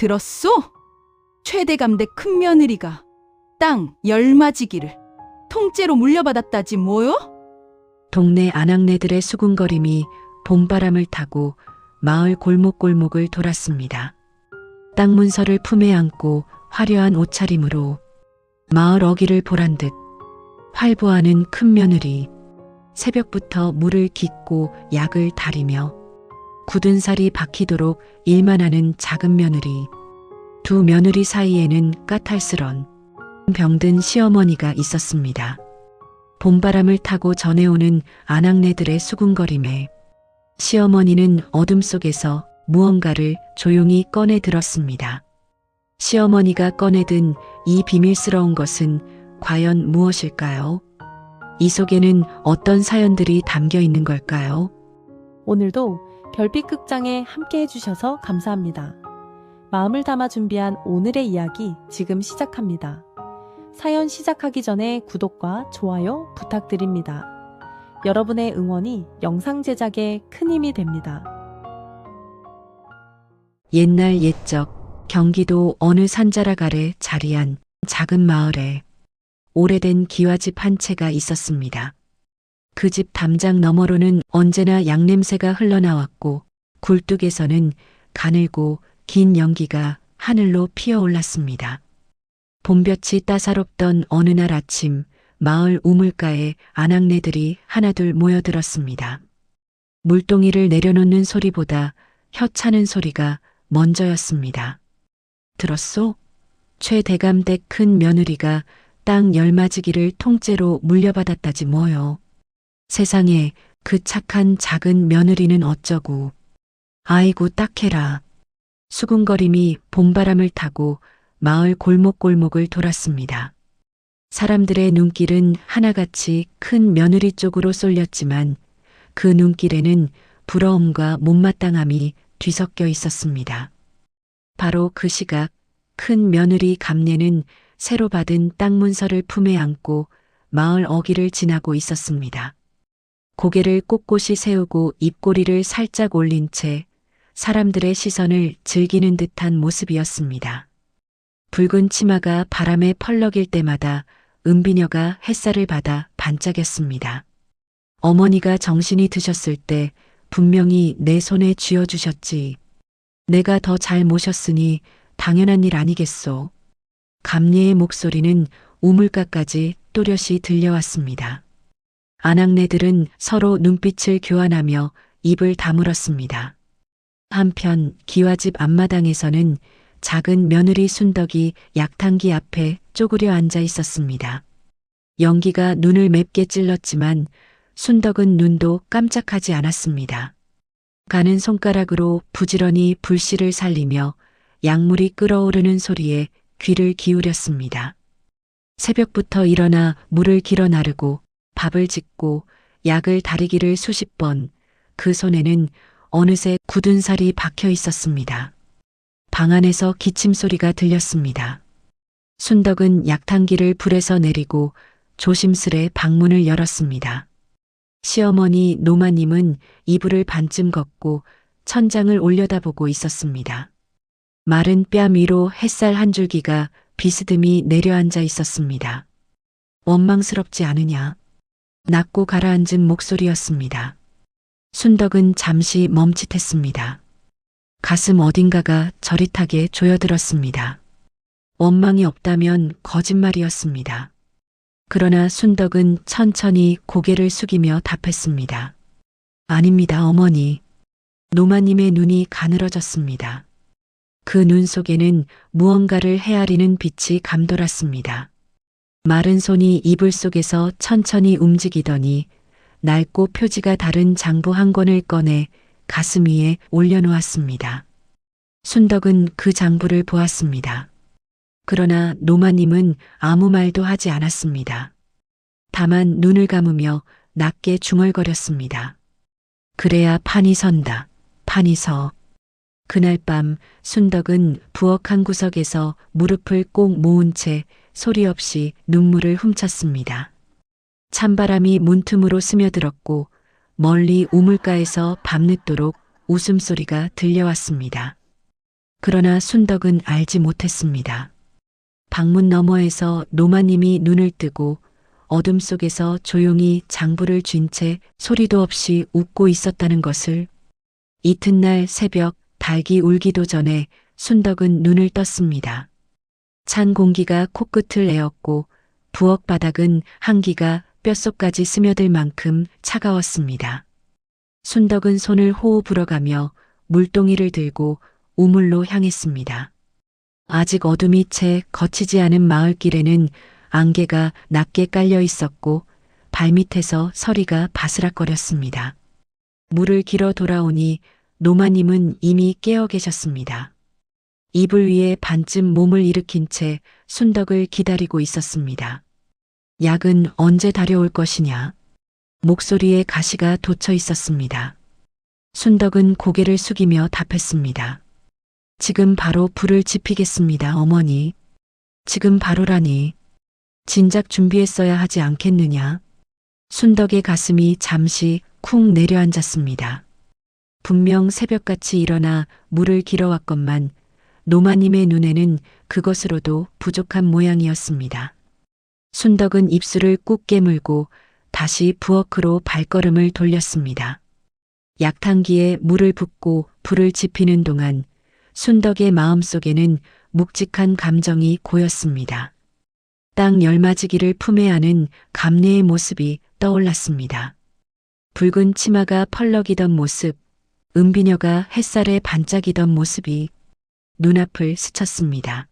들었소? 최대감대 큰며느리가 땅 열맞이기를 통째로 물려받았다지 뭐요? 동네 아낙네들의 수군거림이 봄바람을 타고 마을 골목골목을 돌았습니다. 땅 문서를 품에 안고 화려한 옷차림으로 마을 어귀를 보란 듯 활보하는 큰며느리, 새벽부터 물을 깃고 약을 다리며 굳은 살이 박히도록 일만 하는 작은 며느리, 두 며느리 사이에는 까탈스런 병든 시어머니가 있었습니다. 봄바람을 타고 전해오는 아낙네들의 수군거림에 시어머니는 어둠 속에서 무언가를 조용히 꺼내 들었습니다. 시어머니가 꺼내든 이 비밀스러운 것은 과연 무엇일까요? 이 속에는 어떤 사연들이 담겨 있는 걸까요? 오늘도 별빛 극장에 함께 해주셔서 감사합니다. 마음을 담아 준비한 오늘의 이야기 지금 시작합니다. 사연 시작하기 전에 구독과 좋아요 부탁드립니다. 여러분의 응원이 영상 제작에 큰 힘이 됩니다. 옛날 옛적 경기도 어느 산자락 아래 자리한 작은 마을에 오래된 기와집 한 채가 있었습니다. 그 집 담장 너머로는 언제나 양냄새가 흘러나왔고 굴뚝에서는 가늘고 긴 연기가 하늘로 피어올랐습니다. 봄볕이 따사롭던 어느 날 아침 마을 우물가에 아낙네들이 하나둘 모여들었습니다. 물동이를 내려놓는 소리보다 혀 차는 소리가 먼저였습니다. 들었소? 최대감댁 큰 며느리가 땅 열맞이기를 통째로 물려받았다지 뭐요. 세상에 그 착한 작은 며느리는 어쩌고. 아이고 딱해라. 수군거림이 봄바람을 타고 마을 골목골목을 돌았습니다. 사람들의 눈길은 하나같이 큰 며느리 쪽으로 쏠렸지만 그 눈길에는 부러움과 못마땅함이 뒤섞여 있었습니다. 바로 그 시각 큰 며느리 감내는 새로 받은 땅 문서를 품에 안고 마을 어귀를 지나고 있었습니다. 고개를 꼿꼿이 세우고 입꼬리를 살짝 올린 채 사람들의 시선을 즐기는 듯한 모습이었습니다. 붉은 치마가 바람에 펄럭일 때마다 은비녀가 햇살을 받아 반짝였습니다. 어머니가 정신이 드셨을 때 분명히 내 손에 쥐어주셨지. 내가 더 잘 모셨으니 당연한 일 아니겠소. 감리의 목소리는 우물가까지 또렷이 들려왔습니다. 아낙네들은 서로 눈빛을 교환하며 입을 다물었습니다. 한편 기와집 앞마당에서는 작은 며느리 순덕이 약탕기 앞에 쪼그려 앉아 있었습니다. 연기가 눈을 맵게 찔렀지만 순덕은 눈도 깜짝하지 않았습니다. 가는 손가락으로 부지런히 불씨를 살리며 약물이 끓어오르는 소리에 귀를 기울였습니다. 새벽부터 일어나 물을 길어 나르고 밥을 짓고 약을 다리기를 수십 번, 그 손에는 어느새 굳은 살이 박혀 있었습니다. 방 안에서 기침 소리가 들렸습니다. 순덕은 약탕기를 불에서 내리고 조심스레 방문을 열었습니다. 시어머니 노마님은 이불을 반쯤 걷고 천장을 올려다보고 있었습니다. 마른 뺨 위로 햇살 한 줄기가 비스듬히 내려앉아 있었습니다. 원망스럽지 않으냐? 낮고 가라앉은 목소리였습니다. 순덕은 잠시 멈칫했습니다. 가슴 어딘가가 저릿하게 조여들었습니다. 원망이 없다면 거짓말이었습니다. 그러나 순덕은 천천히 고개를 숙이며 답했습니다. 아닙니다, 어머니. 노마님의 눈이 가늘어졌습니다. 그 눈 속에는 무언가를 헤아리는 빛이 감돌았습니다. 마른 손이 이불 속에서 천천히 움직이더니 낡고 표지가 다른 장부 한 권을 꺼내 가슴 위에 올려놓았습니다. 순덕은 그 장부를 보았습니다. 그러나 노마님은 아무 말도 하지 않았습니다. 다만 눈을 감으며 낮게 중얼거렸습니다. 그래야 판이 선다. 판이 서. 그날 밤 순덕은 부엌 한 구석에서 무릎을 꼭 모은 채 소리 없이 눈물을 훔쳤습니다. 찬바람이 문틈으로 스며들었고 멀리 우물가에서 밤늦도록 웃음소리가 들려왔습니다. 그러나 순덕은 알지 못했습니다. 방문 너머에서 노마님이 눈을 뜨고 어둠 속에서 조용히 장부를 쥔 채 소리도 없이 웃고 있었다는 것을. 이튿날 새벽 닭이 울기도 전에 순덕은 눈을 떴습니다. 찬 공기가 코끝을 에었고 부엌 바닥은 한기가 뼛속까지 스며들 만큼 차가웠습니다. 순덕은 손을 호호 불어가며 물동이를 들고 우물로 향했습니다. 아직 어둠이 채 거치지 않은 마을길에는 안개가 낮게 깔려 있었고 발밑에서 서리가 바스락거렸습니다. 물을 길어 돌아오니 노마님은 이미 깨어 계셨습니다. 이불 위에 반쯤 몸을 일으킨 채 순덕을 기다리고 있었습니다. 약은 언제 다려올 것이냐? 목소리에 가시가 돋쳐 있었습니다. 순덕은 고개를 숙이며 답했습니다. 지금 바로 불을 지피겠습니다, 어머니. 지금 바로라니. 진작 준비했어야 하지 않겠느냐? 순덕의 가슴이 잠시 쿵 내려앉았습니다. 분명 새벽같이 일어나 물을 길어왔건만 노마님의 눈에는 그것으로도 부족한 모양이었습니다. 순덕은 입술을 꾹 깨물고 다시 부엌으로 발걸음을 돌렸습니다. 약탕기에 물을 붓고 불을 지피는 동안 순덕의 마음속에는 묵직한 감정이 고였습니다. 땅 열맞이기를 품에 안은 감내의 모습이 떠올랐습니다. 붉은 치마가 펄럭이던 모습, 은비녀가 햇살에 반짝이던 모습이 눈앞을 스쳤습니다.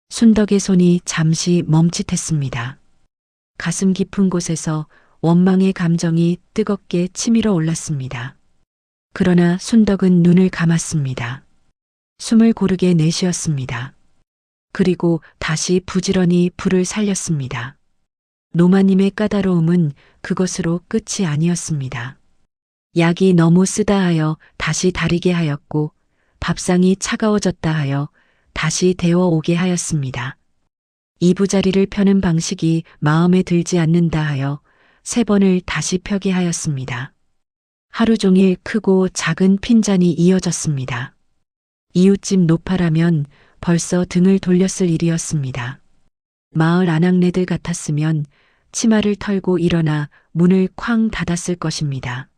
순덕의 손이 잠시 멈칫했습니다. 가슴 깊은 곳에서 원망의 감정이 뜨겁게 치밀어 올랐습니다. 그러나 순덕은 눈을 감았습니다. 숨을 고르게 내쉬었습니다. 그리고 다시 부지런히 불을 살렸습니다. 노마님의 까다로움은 그것으로 끝이 아니었습니다. 약이 너무 쓰다 하여 다시 다리게 하였고 밥상이 차가워졌다 하여 다시 데워오게 하였습니다. 이부자리를 펴는 방식이 마음에 들지 않는다 하여 3번을 다시 펴게 하였습니다. 하루 종일 크고 작은 핀잔이 이어졌습니다. 이웃집 노파라면 벌써 등을 돌렸을 일이었습니다. 마을 아낙네들 같았으면 치마를 털고 일어나 문을 쾅 닫았을 것입니다.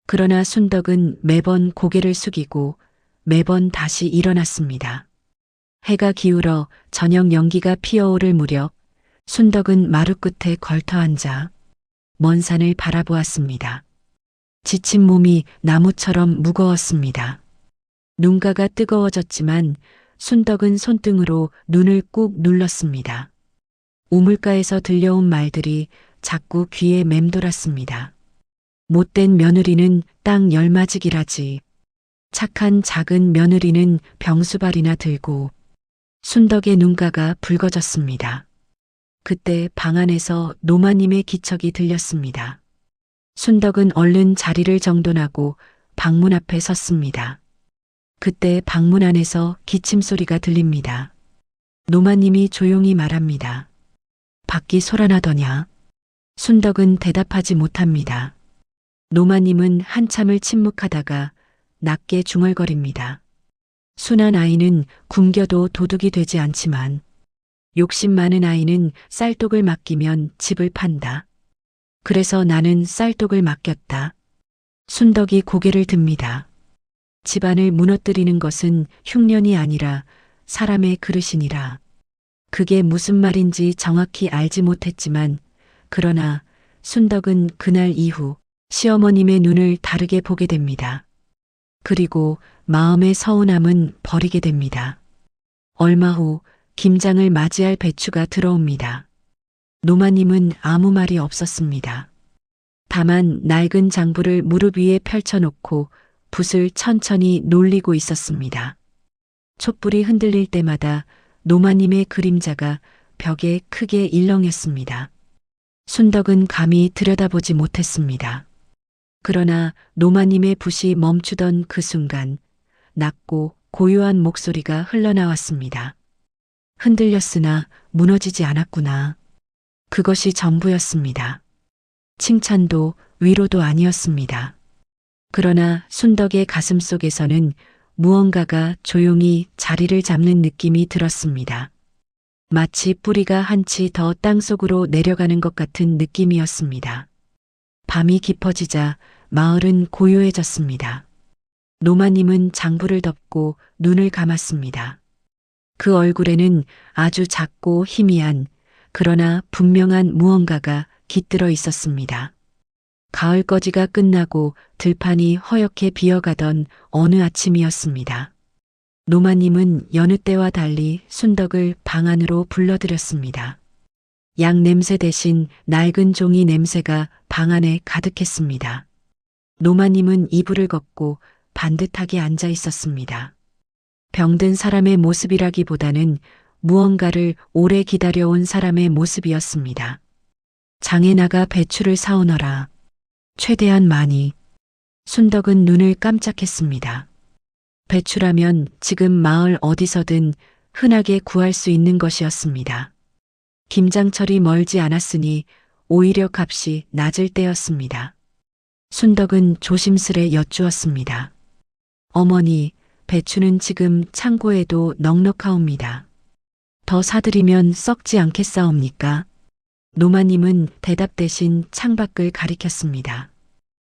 그러나 순덕은 매번 고개를 숙이고 매번 다시 일어났습니다. 해가 기울어 저녁 연기가 피어오를 무렵 순덕은 마루 끝에 걸터 앉아 먼 산을 바라보았습니다. 지친 몸이 나무처럼 무거웠습니다. 눈가가 뜨거워졌지만 순덕은 손등으로 눈을 꾹 눌렀습니다. 우물가에서 들려온 말들이 자꾸 귀에 맴돌았습니다. 못된 며느리는 땅 열맞이기라지. 착한 작은 며느리는 병수발이나 들고. 순덕의 눈가가 붉어졌습니다. 그때 방 안에서 노마님의 기척이 들렸습니다. 순덕은 얼른 자리를 정돈하고 방문 앞에 섰습니다. 그때 방문 안에서 기침소리가 들립니다. 노마님이 조용히 말합니다. 밖이 소란하더냐? 순덕은 대답하지 못합니다. 노마님은 한참을 침묵하다가 낮게 중얼거립니다. 순한 아이는 굶겨도 도둑이 되지 않지만 욕심 많은 아이는 쌀독을 맡기면 집을 판다. 그래서 나는 쌀독을 맡겼다. 순덕이 고개를 듭니다. 집안을 무너뜨리는 것은 흉년이 아니라 사람의 그릇이니라. 그게 무슨 말인지 정확히 알지 못했지만 그러나 순덕은 그날 이후 시어머님의 눈을 다르게 보게 됩니다. 그리고 마음의 서운함은 버리게 됩니다. 얼마 후 김장을 맞이할 배추가 들어옵니다. 노마님은 아무 말이 없었습니다. 다만 낡은 장부를 무릎 위에 펼쳐놓고 붓을 천천히 놀리고 있었습니다. 촛불이 흔들릴 때마다 노마님의 그림자가 벽에 크게 일렁였습니다. 순덕은 감히 들여다보지 못했습니다. 그러나 노마님의 붓이 멈추던 그 순간 낮고 고요한 목소리가 흘러나왔습니다. 흔들렸으나 무너지지 않았구나. 그것이 전부였습니다. 칭찬도 위로도 아니었습니다. 그러나 순덕의 가슴 속에서는 무언가가 조용히 자리를 잡는 느낌이 들었습니다. 마치 뿌리가 한치 더 땅속으로 내려가는 것 같은 느낌이었습니다. 밤이 깊어지자 마을은 고요해졌습니다. 노마님은 장부를 덮고 눈을 감았습니다. 그 얼굴에는 아주 작고 희미한 그러나 분명한 무언가가 깃들어 있었습니다. 가을거지가 끝나고 들판이 허옇게 비어가던 어느 아침이었습니다. 노마님은 여느 때와 달리 순덕을 방 안으로 불러들였습니다. 양 냄새 대신 낡은 종이 냄새가 방 안에 가득했습니다. 노마님은 이불을 걷고 반듯하게 앉아 있었습니다. 병든 사람의 모습이라기보다는 무언가를 오래 기다려온 사람의 모습이었습니다. 장에 나가 배추를 사오너라. 최대한 많이. 순덕은 눈을 깜짝했습니다. 배추라면 지금 마을 어디서든 흔하게 구할 수 있는 것이었습니다. 김장철이 멀지 않았으니 오히려 값이 낮을 때였습니다. 순덕은 조심스레 여쭈었습니다. 어머니, 배추는 지금 창고에도 넉넉하옵니다. 더 사드리면 썩지 않겠사옵니까? 노마님은 대답 대신 창밖을 가리켰습니다.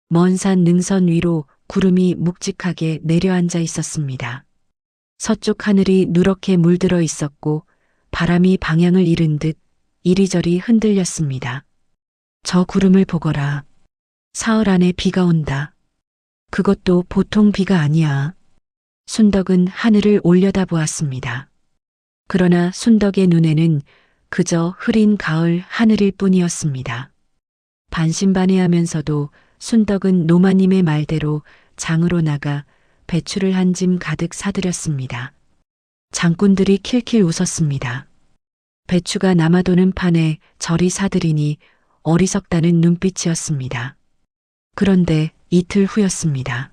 먼 산 능선 위로 구름이 묵직하게 내려앉아 있었습니다. 서쪽 하늘이 누렇게 물들어 있었고 바람이 방향을 잃은 듯 이리저리 흔들렸습니다. 저 구름을 보거라. 사흘 안에 비가 온다. 그것도 보통 비가 아니야. 순덕은 하늘을 올려다보았습니다. 그러나 순덕의 눈에는 그저 흐린 가을 하늘일 뿐이었습니다. 반신반의하면서도 순덕은 노마님의 말대로 장으로 나가 배추를 한 짐 가득 사들였습니다. 장꾼들이 킬킬 웃었습니다. 배추가 남아도는 판에 저리 사들이니 어리석다는 눈빛이었습니다. 그런데 이틀 후였습니다.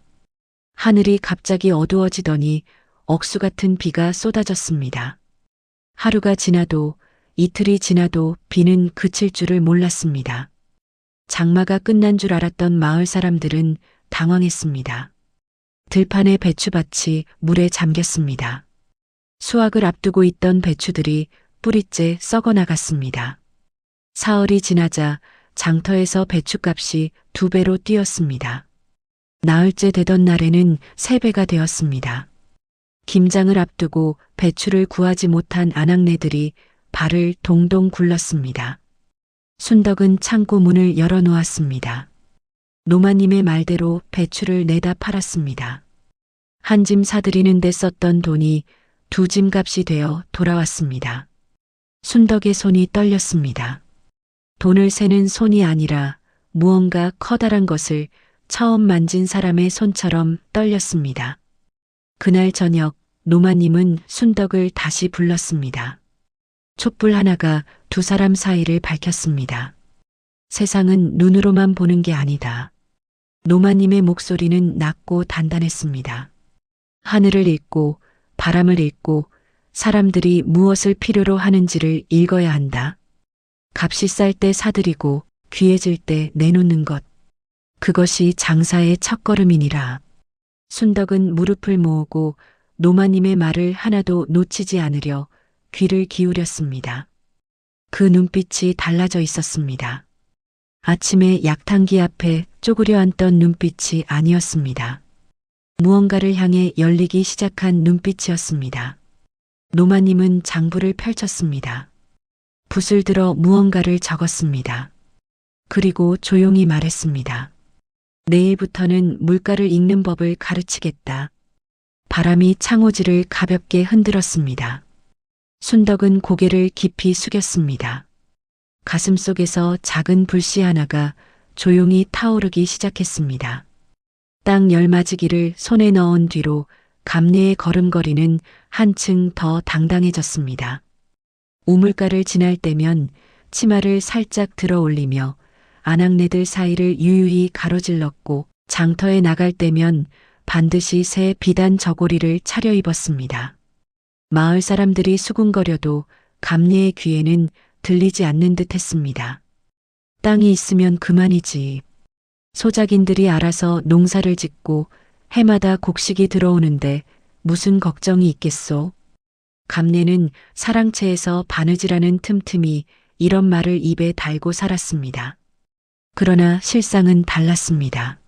하늘이 갑자기 어두워지더니 억수 같은 비가 쏟아졌습니다. 하루가 지나도 이틀이 지나도 비는 그칠 줄을 몰랐습니다. 장마가 끝난 줄 알았던 마을 사람들은 당황했습니다. 들판의 배추밭이 물에 잠겼습니다. 수확을 앞두고 있던 배추들이 뿌리째 썩어 나갔습니다. 사흘이 지나자 장터에서 배추값이 2배로 뛰었습니다. 나흘째 되던 날에는 3배가 되었습니다. 김장을 앞두고 배추를 구하지 못한 아낙네들이 발을 동동 굴렀습니다. 순덕은 창고 문을 열어놓았습니다. 노마님의 말대로 배추를 내다 팔았습니다. 한 짐 사들이는 데 썼던 돈이 2짐 값이 되어 돌아왔습니다. 순덕의 손이 떨렸습니다. 돈을 세는 손이 아니라 무언가 커다란 것을 처음 만진 사람의 손처럼 떨렸습니다. 그날 저녁 노마님은 순덕을 다시 불렀습니다. 촛불 하나가 2 사람 사이를 밝혔습니다. 세상은 눈으로만 보는 게 아니다. 노마님의 목소리는 낮고 단단했습니다. 하늘을 읽고 바람을 읽고 사람들이 무엇을 필요로 하는지를 읽어야 한다. 값이 쌀 때 사들이고 귀해질 때 내놓는 것. 그것이 장사의 첫걸음이니라. 순덕은 무릎을 모으고 노마님의 말을 하나도 놓치지 않으려 귀를 기울였습니다. 그 눈빛이 달라져 있었습니다. 아침에 약탕기 앞에 쪼그려 앉던 눈빛이 아니었습니다. 무언가를 향해 열리기 시작한 눈빛이었습니다. 노마님은 장부를 펼쳤습니다. 붓을 들어 무언가를 적었습니다. 그리고 조용히 말했습니다. 내일부터는 물가를 읽는 법을 가르치겠다. 바람이 창호지를 가볍게 흔들었습니다. 순덕은 고개를 깊이 숙였습니다. 가슴속에서 작은 불씨 하나가 조용히 타오르기 시작했습니다. 땅 열맞이기를 손에 넣은 뒤로 감내의 걸음걸이는 한층 더 당당해졌습니다. 우물가를 지날 때면 치마를 살짝 들어 올리며 아낙네들 사이를 유유히 가로질렀고 장터에 나갈 때면 반드시 새 비단 저고리를 차려입었습니다. 마을 사람들이 수군거려도 감리의 귀에는 들리지 않는 듯 했습니다. 땅이 있으면 그만이지. 소작인들이 알아서 농사를 짓고 해마다 곡식이 들어오는데 무슨 걱정이 있겠소? 감내는 사랑채에서 바느질하는 틈틈이 이런 말을 입에 달고 살았습니다. 그러나 실상은 달랐습니다.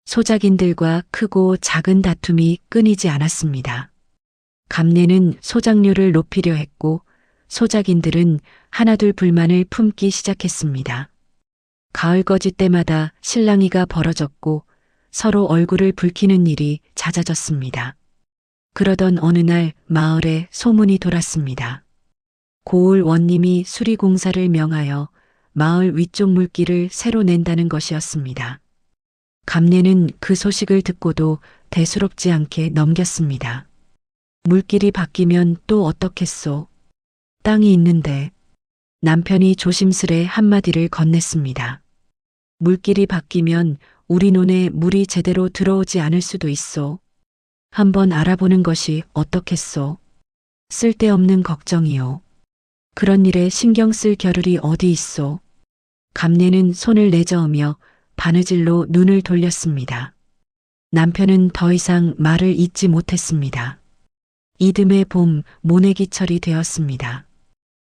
소작인들과 크고 작은 다툼이 끊이지 않았습니다. 감내는 소작료를 높이려 했고 소작인들은 하나둘 불만을 품기 시작했습니다. 가을 거지 때마다 실랑이가 벌어졌고 서로 얼굴을 붉히는 일이 잦아졌습니다. 그러던 어느 날 마을에 소문이 돌았습니다. 고을 원님이 수리공사를 명하여 마을 위쪽 물길을 새로 낸다는 것이었습니다. 감내는 그 소식을 듣고도 대수롭지 않게 넘겼습니다. 물길이 바뀌면 또 어떻겠소? 땅이 있는데. 남편이 조심스레 한마디를 건넸습니다. 물길이 바뀌면 우리 논에 물이 제대로 들어오지 않을 수도 있소. 한번 알아보는 것이 어떻겠소? 쓸데없는 걱정이요. 그런 일에 신경 쓸 겨를이 어디 있소? 감내는 손을 내저으며 바느질로 눈을 돌렸습니다. 남편은 더 이상 말을 잇지 못했습니다. 이듬해 봄 모내기철이 되었습니다.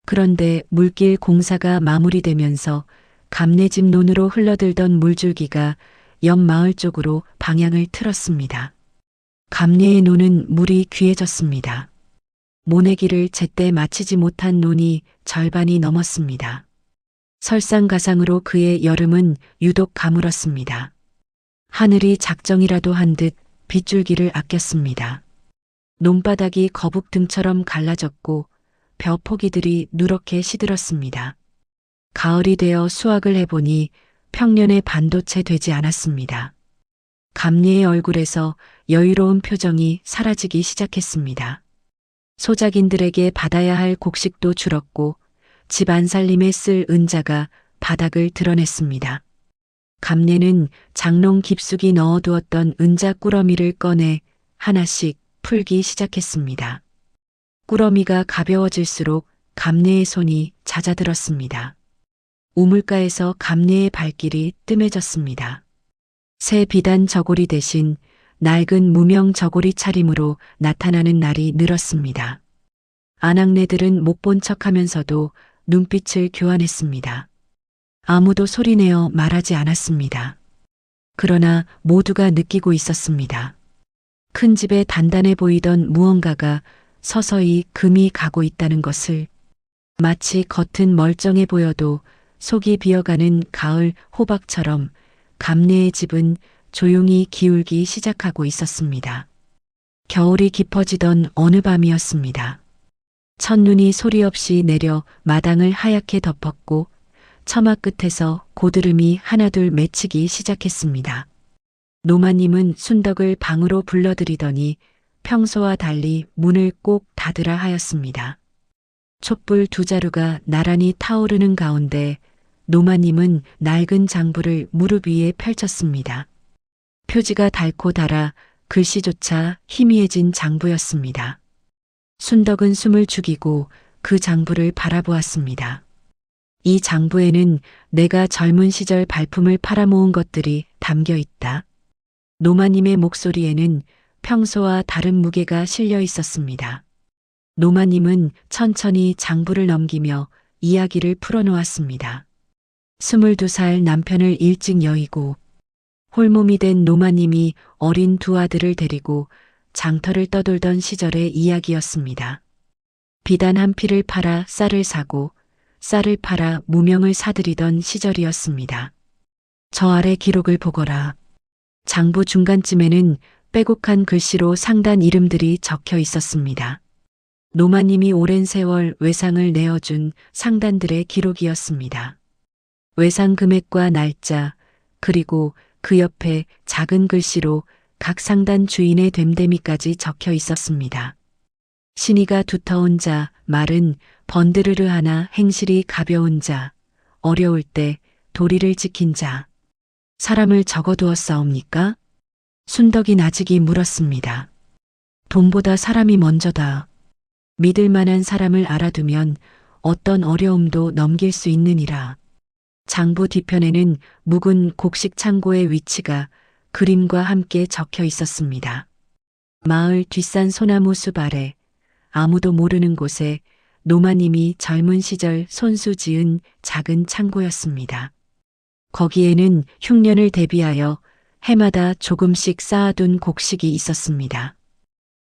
그런데 물길 공사가 마무리되면서 감내집 논으로 흘러들던 물줄기가 옆 마을 쪽으로 방향을 틀었습니다. 감내의 논은 물이 귀해졌습니다. 모내기를 제때 마치지 못한 논이 절반이 넘었습니다. 설상가상으로 그의 여름은 유독 가물었습니다. 하늘이 작정이라도 한 듯 빗줄기를 아꼈습니다. 논바닥이 거북등처럼 갈라졌고 벼 포기들이 누렇게 시들었습니다. 가을이 되어 수확을 해보니 평년의 반도 채 되지 않았습니다. 감리의 얼굴에서 여유로운 표정이 사라지기 시작했습니다. 소작인들에게 받아야 할 곡식도 줄었고 집 안살림에 쓸 은자가 바닥을 드러냈습니다. 감내는 장롱 깊숙이 넣어두었던 은자 꾸러미를 꺼내 하나씩 풀기 시작했습니다. 꾸러미가 가벼워질수록 감내의 손이 잦아들었습니다. 우물가에서 감내의 발길이 뜸해졌습니다. 새 비단 저고리 대신 낡은 무명 저고리 차림으로 나타나는 날이 늘었습니다. 아낙네들은 못 본 척하면서도 눈빛을 교환했습니다. 아무도 소리내어 말하지 않았습니다. 그러나 모두가 느끼고 있었습니다. 큰 집에 단단해 보이던 무언가가 서서히 금이 가고 있다는 것을. 마치 겉은 멀쩡해 보여도 속이 비어가는 가을 호박처럼 감내의 집은 조용히 기울기 시작하고 있었습니다. 겨울이 깊어지던 어느 밤이었습니다. 첫눈이 소리 없이 내려 마당을 하얗게 덮었고 처마 끝에서 고드름이 하나둘 맺히기 시작했습니다. 노마님은 순덕을 방으로 불러들이더니 평소와 달리 문을 꼭 닫으라 하였습니다. 촛불 두 자루가 나란히 타오르는 가운데 노마님은 낡은 장부를 무릎 위에 펼쳤습니다. 표지가 닳고 닳아 글씨조차 희미해진 장부였습니다. 순덕은 숨을 죽이고 그 장부를 바라보았습니다. 이 장부에는 내가 젊은 시절 발품을 팔아모은 것들이 담겨 있다. 노마님의 목소리에는 평소와 다른 무게가 실려 있었습니다. 노마님은 천천히 장부를 넘기며 이야기를 풀어놓았습니다. 22살 남편을 일찍 여의고 홀몸이 된 노마님이 어린 두 아들을 데리고 장터를 떠돌던 시절의 이야기였습니다. 비단 한 피를 팔아 쌀을 사고 쌀을 팔아 무명을 사들이던 시절이었습니다. 저 아래 기록을 보거라. 장부 중간쯤에는 빼곡한 글씨로 상단 이름들이 적혀 있었습니다. 노마님이 오랜 세월 외상을 내어준 상단들의 기록이었습니다. 외상 금액과 날짜, 그리고 그 옆에 작은 글씨로 각 상단 주인의 됨됨이까지 적혀 있었습니다. 신의가 두터운 자, 말은 번드르르 하나 행실이 가벼운 자, 어려울 때 도리를 지킨 자. 사람을 적어두었사옵니까? 순덕이 나직이 물었습니다. 돈보다 사람이 먼저다. 믿을 만한 사람을 알아두면 어떤 어려움도 넘길 수 있느니라. 장부 뒤편에는 묵은 곡식 창고의 위치가 그림과 함께 적혀 있었습니다. 마을 뒷산 소나무 숲 아래 아무도 모르는 곳에 노마님이 젊은 시절 손수 지은 작은 창고였습니다. 거기에는 흉년을 대비하여 해마다 조금씩 쌓아둔 곡식이 있었습니다.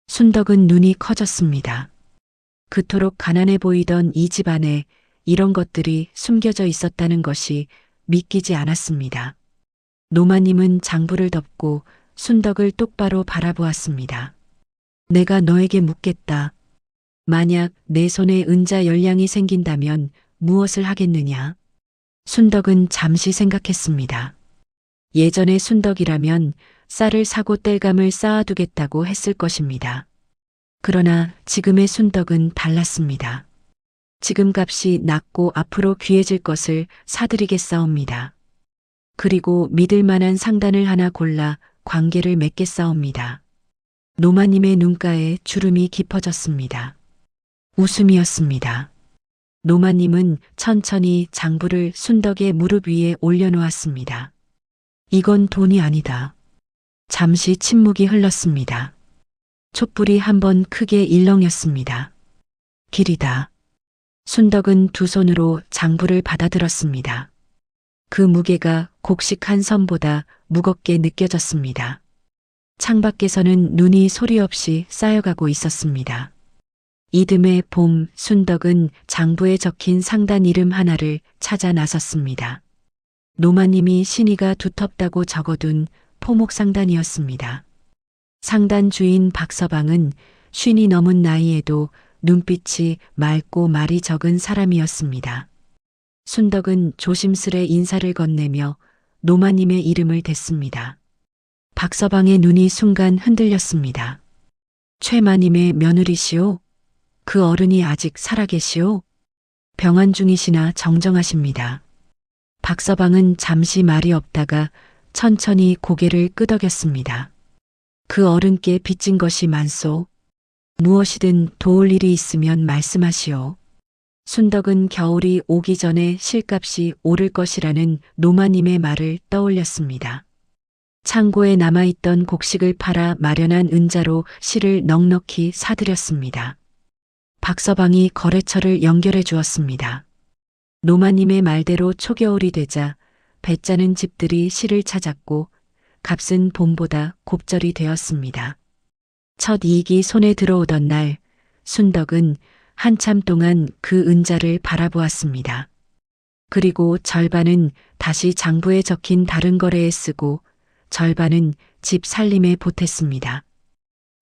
순덕은 눈이 커졌습니다. 그토록 가난해 보이던 이 집안에 이런 것들이 숨겨져 있었다는 것이 믿기지 않았습니다. 노마님은 장부를 덮고 순덕을 똑바로 바라보았습니다. 내가 너에게 묻겠다. 만약 내 손에 은자 열량이 생긴다면 무엇을 하겠느냐? 순덕은 잠시 생각했습니다. 예전의 순덕이라면 쌀을 사고 땔감을 쌓아두겠다고 했을 것입니다. 그러나 지금의 순덕은 달랐습니다. 지금 값이 낮고 앞으로 귀해질 것을 사드리겠사옵니다. 그리고 믿을 만한 상단을 하나 골라 관계를 맺겠사옵니다. 노마님의 눈가에 주름이 깊어졌습니다. 웃음이었습니다. 노마님은 천천히 장부를 순덕의 무릎 위에 올려놓았습니다. 이건 돈이 아니다. 잠시 침묵이 흘렀습니다. 촛불이 한번 크게 일렁였습니다. 길이다. 순덕은 두 손으로 장부를 받아들었습니다. 그 무게가 곡식 한 선보다 무겁게 느껴졌습니다. 창밖에서는 눈이 소리 없이 쌓여가고 있었습니다. 이듬해 봄 순덕은 장부에 적힌 상단 이름 하나를 찾아 나섰습니다. 노마님이 신의가 두텁다고 적어둔 포목상단이었습니다. 상단 주인 박서방은 50이 넘은 나이에도 눈빛이 맑고 말이 적은 사람이었습니다. 순덕은 조심스레 인사를 건네며 노마님의 이름을 댔습니다. 박서방의 눈이 순간 흔들렸습니다. 최마님의 며느리시오? 그 어른이 아직 살아계시오? 병환 중이시나 정정하십니다. 박서방은 잠시 말이 없다가 천천히 고개를 끄덕였습니다. 그 어른께 빚진 것이 많소. 무엇이든 도울 일이 있으면 말씀하시오. 순덕은 겨울이 오기 전에 실값이 오를 것이라는 노마님의 말을 떠올렸습니다. 창고에 남아있던 곡식을 팔아 마련한 은자로 실을 넉넉히 사들였습니다. 박서방이 거래처를 연결해 주었습니다. 노마님의 말대로 초겨울이 되자 배짜는 집들이 실을 찾았고 값은 봄보다 곱절이 되었습니다. 첫 이익이 손에 들어오던 날 순덕은 한참 동안 그 은자를 바라보았습니다. 그리고 절반은 다시 장부에 적힌 다른 거래에 쓰고 절반은 집 살림에 보탰습니다.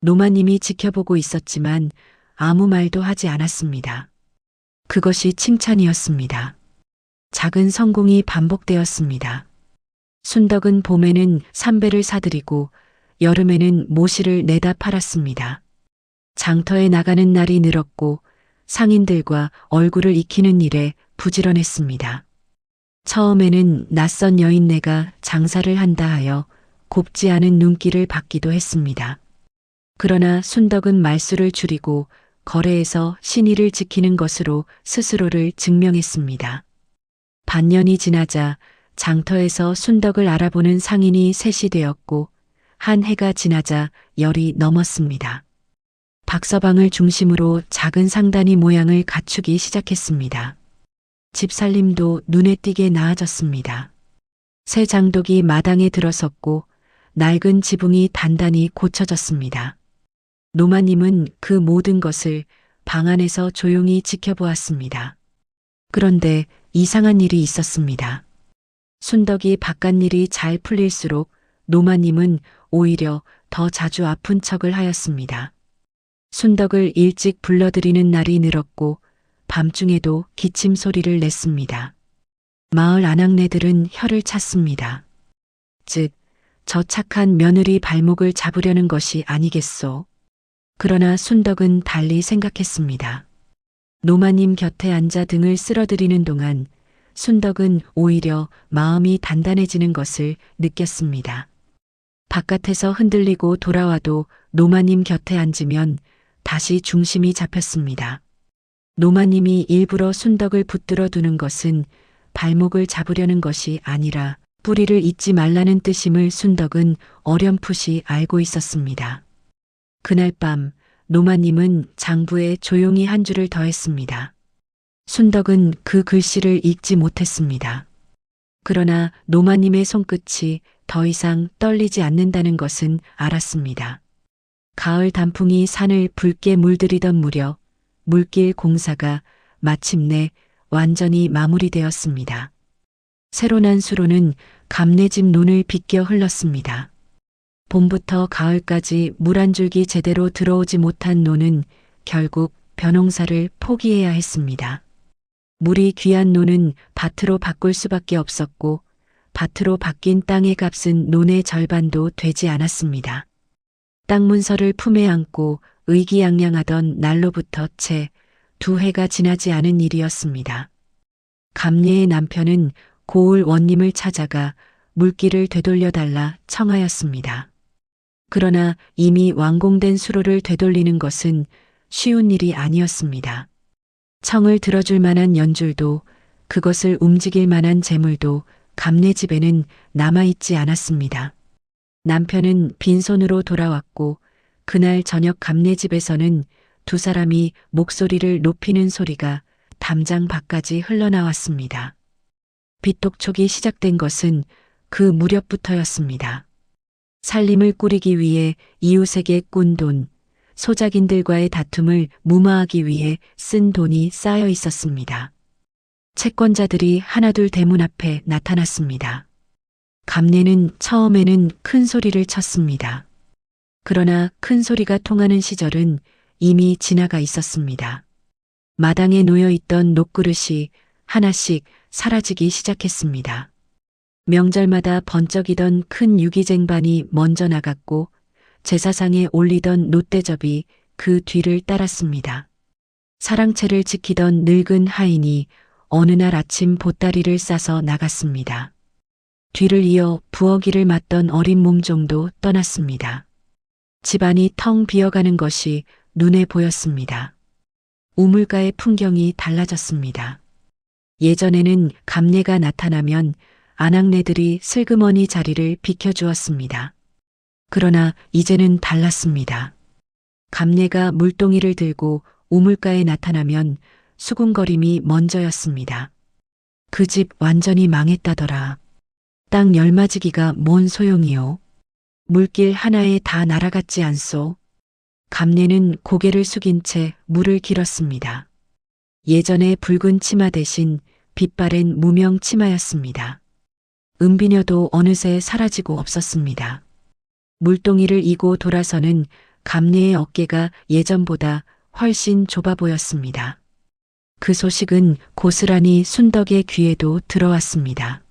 노마님이 지켜보고 있었지만 아무 말도 하지 않았습니다. 그것이 칭찬이었습니다. 작은 성공이 반복되었습니다. 순덕은 봄에는 삼배를 사들이고 여름에는 모시를 내다 팔았습니다. 장터에 나가는 날이 늘었고 상인들과 얼굴을 익히는 일에 부지런했습니다. 처음에는 낯선 여인네가 장사를 한다 하여 곱지 않은 눈길을 받기도 했습니다. 그러나 순덕은 말수를 줄이고 거래에서 신의를 지키는 것으로 스스로를 증명했습니다. 반년이 지나자 장터에서 순덕을 알아보는 상인이 셋이 되었고 한 해가 지나자 10이 넘었습니다. 박서방을 중심으로 작은 상단이 모양을 갖추기 시작했습니다. 집살림도 눈에 띄게 나아졌습니다. 새 장독이 마당에 들어섰고 낡은 지붕이 단단히 고쳐졌습니다. 노마님은 그 모든 것을 방 안에서 조용히 지켜보았습니다. 그런데 이상한 일이 있었습니다. 순덕이 바깥일이 잘 풀릴수록 노마님은 오히려 더 자주 아픈 척을 하였습니다. 순덕을 일찍 불러들이는 날이 늘었고 밤중에도 기침 소리를 냈습니다. 마을 아낙네들은 혀를 찼습니다. 즉, 저 착한 며느리 발목을 잡으려는 것이 아니겠소. 그러나 순덕은 달리 생각했습니다. 노마님 곁에 앉아 등을 쓸어들이는 동안 순덕은 오히려 마음이 단단해지는 것을 느꼈습니다. 바깥에서 흔들리고 돌아와도 노마님 곁에 앉으면 다시 중심이 잡혔습니다. 노마님이 일부러 순덕을 붙들어 두는 것은 발목을 잡으려는 것이 아니라 뿌리를 잊지 말라는 뜻임을 순덕은 어렴풋이 알고 있었습니다. 그날 밤 노마님은 장부에 조용히 한 줄을 더했습니다. 순덕은 그 글씨를 읽지 못했습니다. 그러나 노마님의 손끝이 더 이상 떨리지 않는다는 것은 알았습니다. 가을 단풍이 산을 붉게 물들이던 무렵 물길 공사가 마침내 완전히 마무리되었습니다. 새로 난 수로는 감내집 논을 비껴 흘렀습니다. 봄부터 가을까지 물 한 줄기 제대로 들어오지 못한 논은 결국 벼농사를 포기해야 했습니다. 물이 귀한 논은 밭으로 바꿀 수밖에 없었고 밭으로 바뀐 땅의 값은 논의 절반도 되지 않았습니다. 땅 문서를 품에 안고 의기양양하던 날로부터 채 2해가 지나지 않은 일이었습니다. 감내의 남편은 고을 원님을 찾아가 물길을 되돌려달라 청하였습니다. 그러나 이미 완공된 수로를 되돌리는 것은 쉬운 일이 아니었습니다. 청을 들어줄 만한 연줄도 그것을 움직일 만한 재물도 감내집에는 남아있지 않았습니다. 남편은 빈손으로 돌아왔고 그날 저녁 감내집에서는 두 사람이 목소리를 높이는 소리가 담장 밖까지 흘러나왔습니다. 빚독촉이 시작된 것은 그 무렵부터였습니다. 살림을 꾸리기 위해 이웃에게 꾼 돈, 소작인들과의 다툼을 무마하기 위해 쓴 돈이 쌓여 있었습니다. 채권자들이 하나둘 대문 앞에 나타났습니다. 감내는 처음에는 큰 소리를 쳤습니다. 그러나 큰 소리가 통하는 시절은 이미 지나가 있었습니다. 마당에 놓여있던 녹그릇이 하나씩 사라지기 시작했습니다. 명절마다 번쩍이던 큰 유기쟁반이 먼저 나갔고 제사상에 올리던 놋대접이 그 뒤를 따랐습니다. 사랑채를 지키던 늙은 하인이 어느 날 아침 보따리를 싸서 나갔습니다. 뒤를 이어 부엌일을 맡던 어린 몸종도 떠났습니다. 집안이 텅 비어가는 것이 눈에 보였습니다. 우물가의 풍경이 달라졌습니다. 예전에는 감내가 나타나면 아낙네들이 슬그머니 자리를 비켜주었습니다. 그러나 이제는 달랐습니다. 감내가 물동이를 들고 우물가에 나타나면 수군거림이 먼저였습니다. 그 집 완전히 망했다더라. 땅 열맞이기가 뭔 소용이요. 물길 하나에 다 날아갔지 않소. 감내는 고개를 숙인 채 물을 길었습니다. 예전의 붉은 치마 대신 빛바랜 무명 치마였습니다. 은비녀도 어느새 사라지고 없었습니다. 물동이를 이고 돌아서는 감내의 어깨가 예전보다 훨씬 좁아 보였습니다. 그 소식은 고스란히 순덕의 귀에도 들어왔습니다.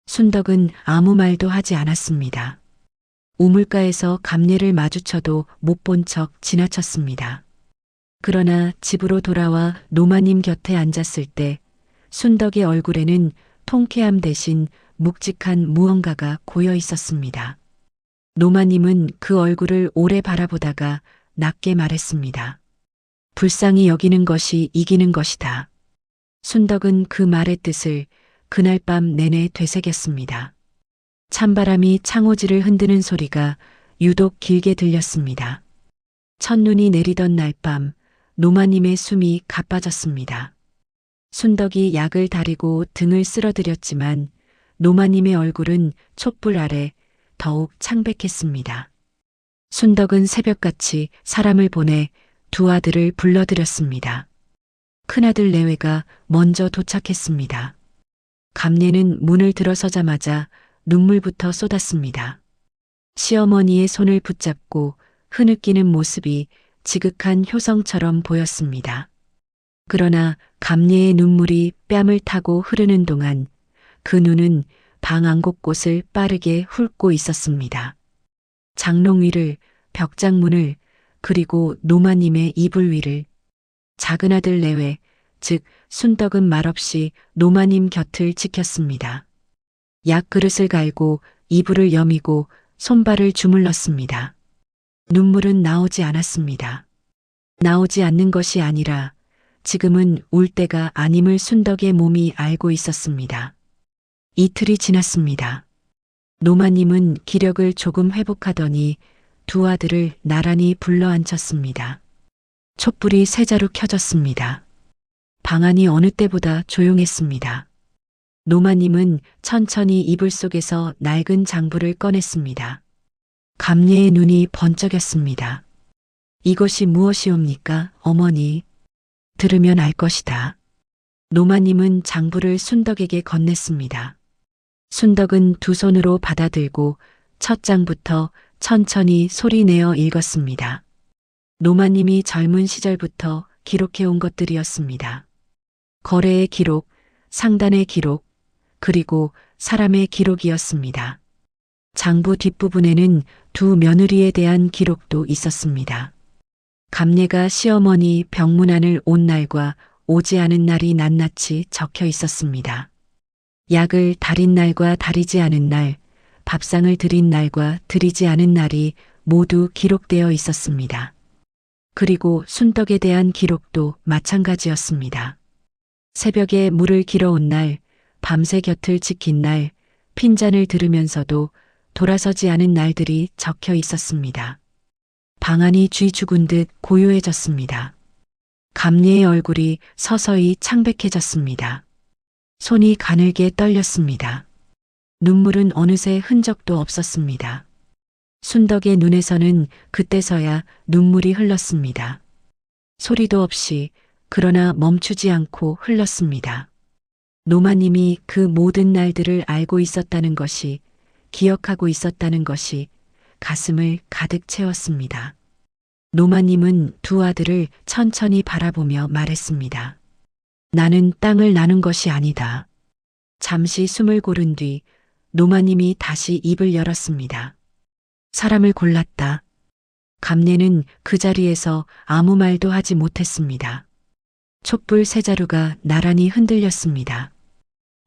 순덕은 아무 말도 하지 않았습니다. 우물가에서 감내를 마주쳐도 못 본 척 지나쳤습니다. 그러나 집으로 돌아와 노마님 곁에 앉았을 때 순덕의 얼굴에는 통쾌함 대신 묵직한 무언가가 고여 있었습니다. 노마님은 그 얼굴을 오래 바라보다가 낮게 말했습니다. 불쌍히 여기는 것이 이기는 것이다. 순덕은 그 말의 뜻을 그날 밤 내내 되새겼습니다. 찬바람이 창호지를 흔드는 소리가 유독 길게 들렸습니다. 첫눈이 내리던 날 밤 노마님의 숨이 가빠졌습니다. 순덕이 약을 다리고 등을 쓸어들였지만 노마님의 얼굴은 촛불 아래 더욱 창백했습니다. 순덕은 새벽같이 사람을 보내 두 아들을 불러들였습니다. 큰아들 내외가 먼저 도착했습니다. 감내는 문을 들어서자마자 눈물부터 쏟았습니다. 시어머니의 손을 붙잡고 흐느끼는 모습이 지극한 효성처럼 보였습니다. 그러나 감내의 눈물이 뺨을 타고 흐르는 동안 그 눈은 방 안 곳곳을 빠르게 훑고 있었습니다. 장롱 위를, 벽장문을, 그리고 노마님의 이불 위를. 작은 아들 내외, 즉 순덕은 말없이 노마님 곁을 지켰습니다. 약 그릇을 갈고 이불을 여미고 손발을 주물렀습니다. 눈물은 나오지 않았습니다. 나오지 않는 것이 아니라 지금은 울 때가 아님을 순덕의 몸이 알고 있었습니다. 이틀이 지났습니다. 노마님은 기력을 조금 회복하더니 두 아들을 나란히 불러앉혔습니다. 촛불이 세자로 켜졌습니다. 방 안이 어느 때보다 조용했습니다. 노마님은 천천히 이불 속에서 낡은 장부를 꺼냈습니다. 감례의 눈이 번쩍였습니다. 이것이 무엇이옵니까, 어머니? 들으면 알 것이다. 노마님은 장부를 순덕에게 건넸습니다. 순덕은 두 손으로 받아들고 첫 장부터 천천히 소리내어 읽었습니다. 노마님이 젊은 시절부터 기록해온 것들이었습니다. 거래의 기록, 상단의 기록, 그리고 사람의 기록이었습니다. 장부 뒷부분에는 두 며느리에 대한 기록도 있었습니다. 감례가 시어머니 병문안을 온 날과 오지 않은 날이 낱낱이 적혀 있었습니다. 약을 다린 날과 다리지 않은 날, 밥상을 드린 날과 드리지 않은 날이 모두 기록되어 있었습니다. 그리고 순덕에 대한 기록도 마찬가지였습니다. 새벽에 물을 길어온 날, 밤새 곁을 지킨 날, 핀잔을 들으면서도 돌아서지 않은 날들이 적혀 있었습니다. 방 안이 쥐 죽은 듯 고요해졌습니다. 감례의 얼굴이 서서히 창백해졌습니다. 손이 가늘게 떨렸습니다. 눈물은 어느새 흔적도 없었습니다. 순덕의 눈에서는 그때서야 눈물이 흘렀습니다. 소리도 없이 그러나 멈추지 않고 흘렀습니다. 노마님이 그 모든 날들을 알고 있었다는 것이, 기억하고 있었다는 것이 가슴을 가득 채웠습니다. 노마님은 두 아들을 천천히 바라보며 말했습니다. 나는 땅을 나눈 것이 아니다. 잠시 숨을 고른 뒤 노마님이 다시 입을 열었습니다. 사람을 골랐다. 감례는 그 자리에서 아무 말도 하지 못했습니다. 촛불 세 자루가 나란히 흔들렸습니다.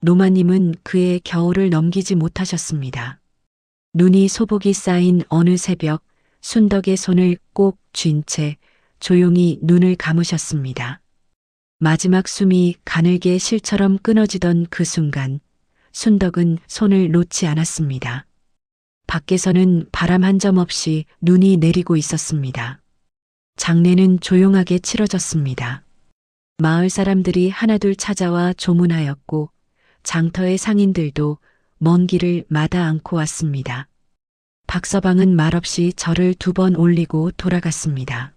노마님은 그의 겨울을 넘기지 못하셨습니다. 눈이 소복이 쌓인 어느 새벽, 순덕의 손을 꼭 쥔 채 조용히 눈을 감으셨습니다. 마지막 숨이 가늘게 실처럼 끊어지던 그 순간, 순덕은 손을 놓지 않았습니다. 밖에서는 바람 한 점 없이 눈이 내리고 있었습니다. 장례는 조용하게 치러졌습니다. 마을 사람들이 하나둘 찾아와 조문하였고 장터의 상인들도 먼 길을 마다 않고 왔습니다. 박서방은 말없이 절을 2번 올리고 돌아갔습니다.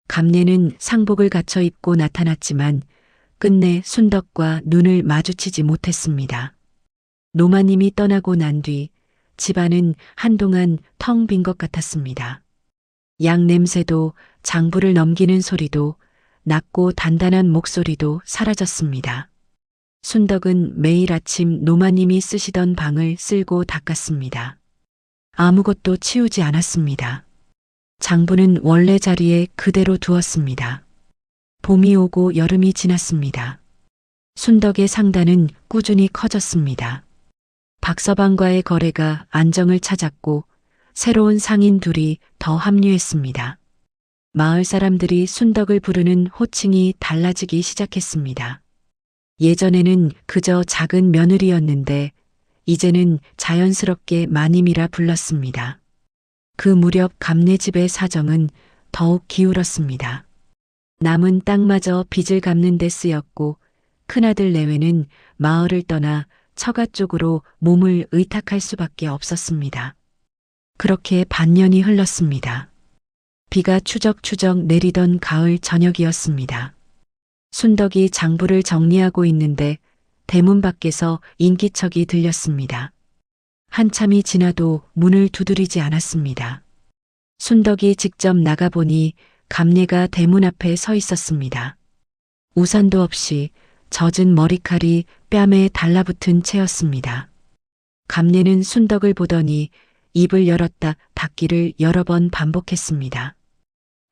감례는 상복을 갖춰 입고 나타났지만 끝내 순덕과 눈을 마주치지 못했습니다. 노마님이 떠나고 난 뒤 집안은 한동안 텅 빈 것 같았습니다. 양 냄새도 장부를 넘기는 소리도 낮고 단단한 목소리도 사라졌습니다. 순덕은 매일 아침 노마님이 쓰시던 방을 쓸고 닦았습니다. 아무것도 치우지 않았습니다. 장부는 원래 자리에 그대로 두었습니다. 봄이 오고 여름이 지났습니다. 순덕의 상단은 꾸준히 커졌습니다. 박서방과의 거래가 안정을 찾았고 새로운 상인 둘이 더 합류했습니다. 마을 사람들이 순덕을 부르는 호칭이 달라지기 시작했습니다. 예전에는 그저 작은 며느리였는데 이제는 자연스럽게 마님이라 불렀습니다. 그 무렵 감례집의 사정은 더욱 기울었습니다. 남은 땅마저 빚을 갚는 데 쓰였고 큰아들 내외는 마을을 떠나 처가 쪽으로 몸을 의탁할 수밖에 없었습니다. 그렇게 반년이 흘렀습니다. 비가 추적추적 내리던 가을 저녁이었습니다. 순덕이 장부를 정리하고 있는데 대문 밖에서 인기척이 들렸습니다. 한참이 지나도 문을 두드리지 않았습니다. 순덕이 직접 나가보니 감례가 대문 앞에 서 있었습니다. 우산도 없이 젖은 머리칼이 뺨에 달라붙은 채였습니다. 감례는 순덕을 보더니 입을 열었다 닫기를 여러 번 반복했습니다.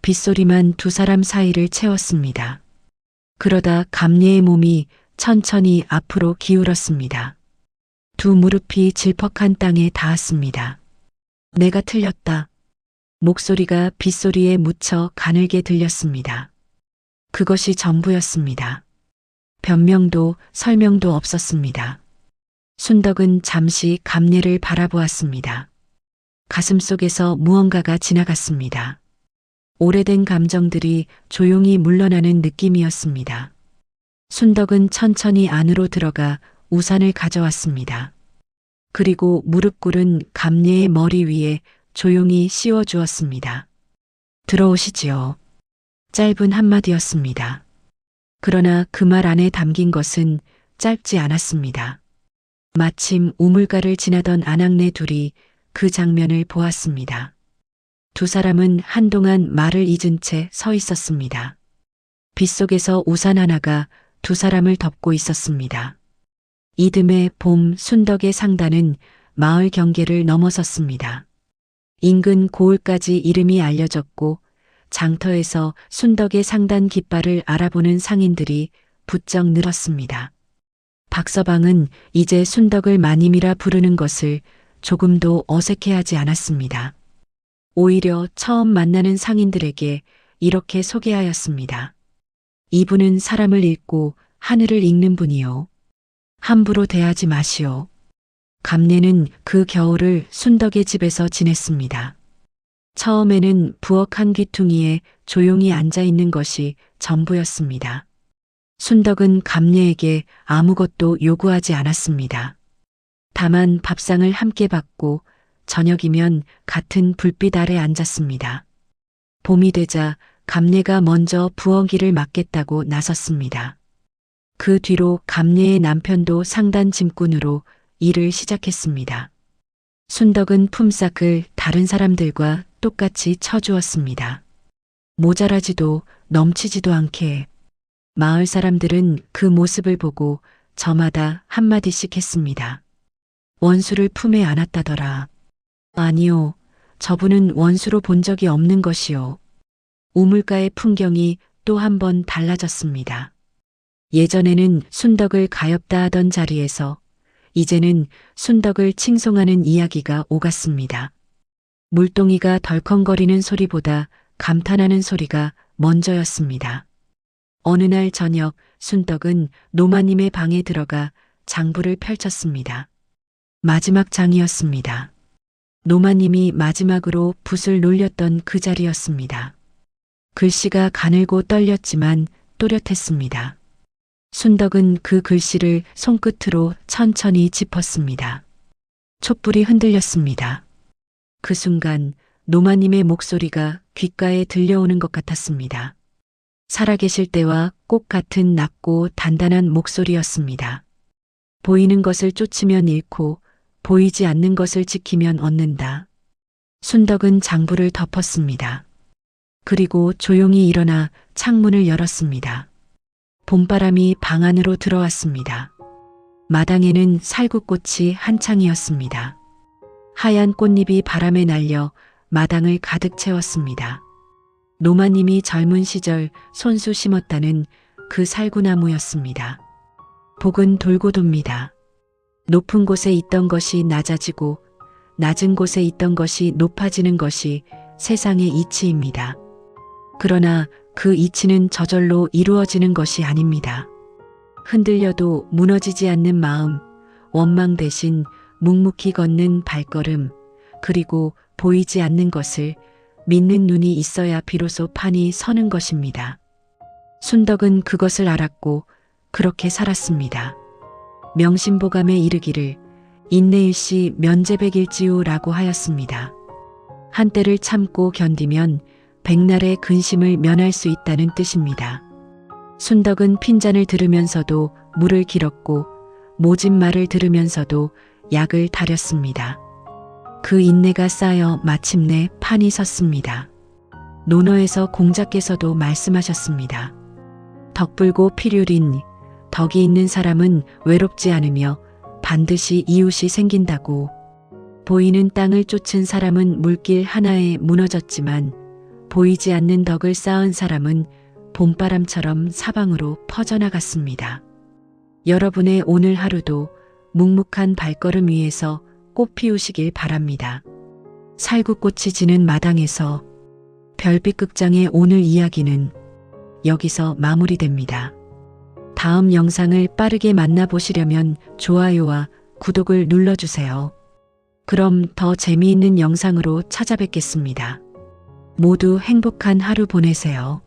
빗소리만 두 사람 사이를 채웠습니다. 그러다 감례의 몸이 천천히 앞으로 기울었습니다. 두 무릎이 질퍽한 땅에 닿았습니다. 내가 틀렸다. 목소리가 빗소리에 묻혀 가늘게 들렸습니다. 그것이 전부였습니다. 변명도 설명도 없었습니다. 순덕은 잠시 감례를 바라보았습니다. 가슴속에서 무언가가 지나갔습니다. 오래된 감정들이 조용히 물러나는 느낌이었습니다. 순덕은 천천히 안으로 들어가 우산을 가져왔습니다. 그리고 무릎 꿇은 감내의 머리 위에 조용히 씌워 주었습니다. 들어오시지요. 짧은 한마디였습니다. 그러나 그 말 안에 담긴 것은 짧지 않았습니다. 마침 우물가를 지나던 아낙네 둘이 그 장면을 보았습니다. 두 사람은 한동안 말을 잊은 채 서 있었습니다. 빗속에서 우산 하나가 두 사람을 덮고 있었습니다. 이듬해 봄 순덕의 상단은 마을 경계를 넘어섰습니다. 인근 고을까지 이름이 알려졌고 장터에서 순덕의 상단 깃발을 알아보는 상인들이 부쩍 늘었습니다. 박서방은 이제 순덕을 마님이라 부르는 것을 조금도 어색해하지 않았습니다. 오히려 처음 만나는 상인들에게 이렇게 소개하였습니다. 이분은 사람을 읽고 하늘을 읽는 분이요. 함부로 대하지 마시오. 감내는 그 겨울을 순덕의 집에서 지냈습니다. 처음에는 부엌 한 귀퉁이에 조용히 앉아 있는 것이 전부였습니다. 순덕은 감내에게 아무것도 요구하지 않았습니다. 다만 밥상을 함께 받고 저녁이면 같은 불빛 아래 앉았습니다. 봄이 되자 감내가 먼저 부엌 일을 맡겠다고 나섰습니다. 그 뒤로 감내의 남편도 상단 짐꾼으로 일을 시작했습니다. 순덕은 품삯을 다른 사람들과 똑같이 쳐주었습니다. 모자라지도 넘치지도 않게. 마을 사람들은 그 모습을 보고 저마다 한마디씩 했습니다. 원수를 품에 안았다더라. 아니요, 저분은 원수로 본 적이 없는 것이요. 우물가의 풍경이 또 한 번 달라졌습니다. 예전에는 순덕을 가엾다 하던 자리에서 이제는 순덕을 칭송하는 이야기가 오갔습니다. 물동이가 덜컹거리는 소리보다 감탄하는 소리가 먼저였습니다. 어느 날 저녁 순덕은 노마님의 방에 들어가 장부를 펼쳤습니다. 마지막 장이었습니다. 노마님이 마지막으로 붓을 놀렸던 그 자리였습니다. 글씨가 가늘고 떨렸지만 또렷했습니다. 순덕은 그 글씨를 손끝으로 천천히 짚었습니다. 촛불이 흔들렸습니다. 그 순간 노마님의 목소리가 귓가에 들려오는 것 같았습니다. 살아계실 때와 꼭 같은 낮고 단단한 목소리였습니다. 보이는 것을 쫓으면 잃고 보이지 않는 것을 지키면 얻는다. 순덕은 장부를 덮었습니다. 그리고 조용히 일어나 창문을 열었습니다. 봄바람이 방 안으로 들어왔습니다. 마당에는 살구꽃이 한창이었습니다. 하얀 꽃잎이 바람에 날려 마당을 가득 채웠습니다. 노마님이 젊은 시절 손수 심었다는 그 살구나무였습니다. 복은 돌고 돕니다. 높은 곳에 있던 것이 낮아지고 낮은 곳에 있던 것이 높아지는 것이 세상의 이치입니다. 그러나 그 이치는 저절로 이루어지는 것이 아닙니다. 흔들려도 무너지지 않는 마음, 원망 대신 묵묵히 걷는 발걸음, 그리고 보이지 않는 것을 믿는 눈이 있어야 비로소 판이 서는 것입니다. 순덕은 그것을 알았고 그렇게 살았습니다. 명심보감에 이르기를 인내일시 면제백일지요라고 하였습니다. 한때를 참고 견디면 백날의 근심을 면할 수 있다는 뜻입니다. 순덕은 핀잔을 들으면서도 물을 길었고 모진 말을 들으면서도 약을 다렸습니다. 그 인내가 쌓여 마침내 판이 섰습니다. 논어에서 공자께서도 말씀하셨습니다. 덕불고 필요린, 덕이 있는 사람은 외롭지 않으며 반드시 이웃이 생긴다고. 보이는 땅을 쫓은 사람은 물길 하나에 무너졌지만 보이지 않는 덕을 쌓은 사람은 봄바람처럼 사방으로 퍼져나갔습니다. 여러분의 오늘 하루도 묵묵한 발걸음 위에서 꽃 피우시길 바랍니다. 살구꽃이 지는 마당에서 별빛 극장의 오늘 이야기는 여기서 마무리됩니다. 다음 영상을 빠르게 만나보시려면 좋아요와 구독을 눌러주세요. 그럼 더 재미있는 영상으로 찾아뵙겠습니다. 모두 행복한 하루 보내세요.